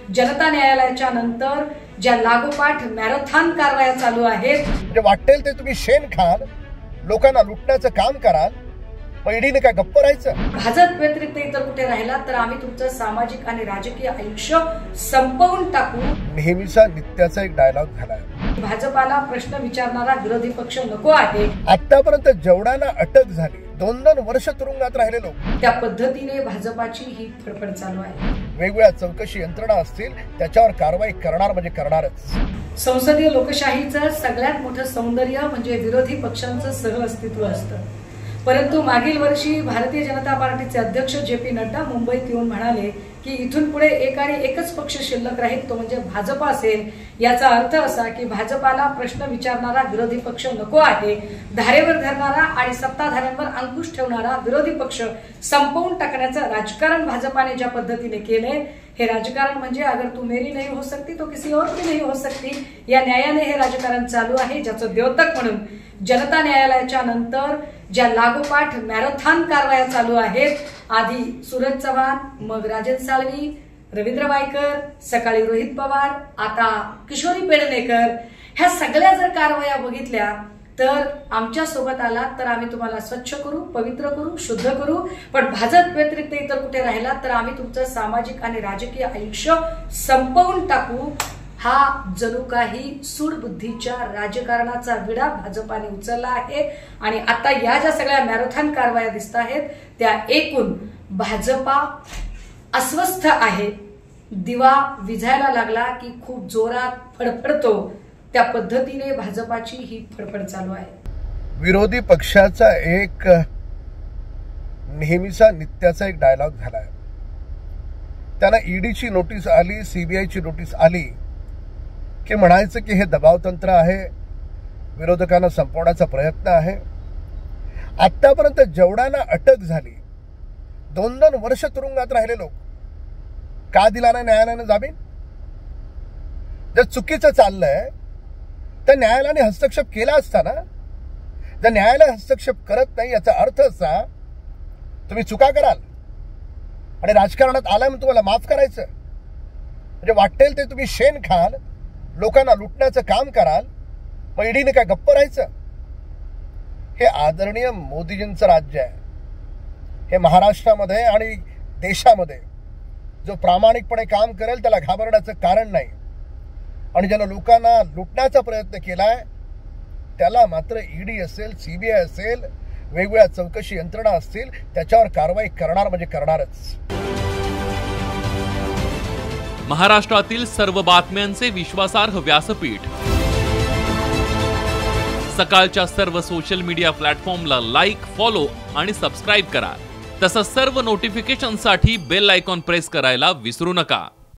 जनता न्यायालयाच्या नंतर ज्या लागोपाठ मॅरेथॉन कारवाया चालू आहेत, म्हणजे वाटेल ते तुम्ही शेण खाल, लोकांना लुटण्याचं काम कराल, ईडीने काय गप्प राहायचं? भाजप व्यतिरिक्त इतर कुठे राहिला तर आम्ही तुमचं सामाजिक आणि राजकीय आयुष्य संपवून टाकू. नेहमीचा नित्याचा एक डायलॉग झालाय. भाजपाला प्रश्न विचारणारा विरोधी पक्ष नको आहे. आतापर्यंत जेवढ्यांना अटक झाली, 2-2 वर्ष तुरुंगात राहिले लोक, त्या पद्धतीने भाजपाची ही फडफड चालू आहे. वेगवेगळ्या चौकशी यंत्रणा असतील त्याच्यावर कारवाई करणार म्हणजे करणारच. संसदीय लोकशाहीचं सगळ्यात मोठं सौंदर्य म्हणजे विरोधी पक्षांचं सहअस्तित्व असतं. परंतु मागील वर्षी भारतीय जनता पार्टीचे अध्यक्ष JP नड्डा मुंबईत येऊन म्हणाले की इथून पुढे एक आणि एकच पक्ष शिल्लक राहील, तो म्हणजे भाजप असेल. याचा अर्थ असा की भाजपाला प्रश्न विचारणारा विरोधी पक्ष नको आहे. धारेवर धरणारा आणि सत्ताधाऱ्यांवर अंकुश ठेवणारा विरोधी पक्ष संपवून टाकण्याचं राजकारण भाजपाने ज्या पद्धतीने केले, हे राजकारण म्हणजे अगर तू मेरी नहीं हो सकती तो किसी और की नहीं हो सकती, या न्यायाने हे राजकारण चालू आहे. ज्याचं द्योतक म्हणून जनता न्यायालयाच्या नंतर ज्या लागोपाठ मॅरेथॉन कारवाया चालू आहेत, आधी सूरज चव्हाण, मग राजन साळवी, रवींद्र वायकर, सकाळी रोहित पवार, आता किशोरी पेडणेकर, ह्या सगळ्या जर कारवाया बघितल्या तर आमच्या सोबत आला तर आम्ही तुम्हाला स्वच्छ करू, पवित्र करू, शुद्ध करू. पण भाजप व्यतिरिक्त इतर कुठे राहिला तर आम्ही तुमचं सामाजिक आणि राजकीय आयुष्य संपवून टाकू. हा जणू काही सूडबुद्धीच्या राजकारणाचा विडा भाजपाने उचलला आहे. आणि आता या ज्या सगळ्या मॅरेथॉन कारवाया दिसत आहेत त्या एकूण भाजपा अस्वस्थ आहे. दिवा विझायला लागला की खूप जोरात फडफडतो, त्या पद्धतीने भाजपाची ही फडफड चालू आहे. विरोधी पक्षाचा एक नेहमीचा नित्याचा एक डायलॉग झालाय. त्यांना ईडीची नोटीस आली, CBIची नोटीस आली की म्हणायचं की हे दबाव तंत्र आहे, विरोधकांना संपवण्याचा प्रयत्न आहे. आतापर्यंत जेवढ्यांना अटक झाली, 2-2 वर्ष तुरुंगात राहिले लोक, का दिला नाही न्यायालयाने जामीन? जर चुकीचं चाललंय तर न्यायालयाने हस्तक्षेप केला असता ना. जर न्यायालय हस्तक्षेप करत नाही याचा अर्थ असा तुम्ही चुका कराल आणि राजकारणात आलाय म्हणून तुम्हाला माफ करायचं. म्हणजे वाटेल ते तुम्ही शेण खाल, लोकांना लुटण्याचं काम कराल, ईडीने काय गप्प राहायचं? हे आदरणीय मोदीजींचं राज्य आहे. हे महाराष्ट्रामध्ये आणि देशामध्ये जो प्रामाणिकपणे काम करेल त्याला घाबरण्याचं कारण नाही. आणि ज्यानं लोकांना लुटण्याचा प्रयत्न केलाय त्याला मात्र ईडी असेल, CBI असेल, वेगवेगळ्या चौकशी यंत्रणा असतील त्याच्यावर कारवाई करणार म्हणजे करणारच. महाराष्ट्रातील सर्व बातम्यांचे विश्वासार्ह व्यासपीठ. सकाळच्या सर्व सोशल मीडिया प्लॅटफॉर्मला लाईक, फॉलो आणि सबस्क्राईब करा. तसंच सर्व नोटिफिकेशनसाठी बेल आयकॉन प्रेस करायला विसरू नका.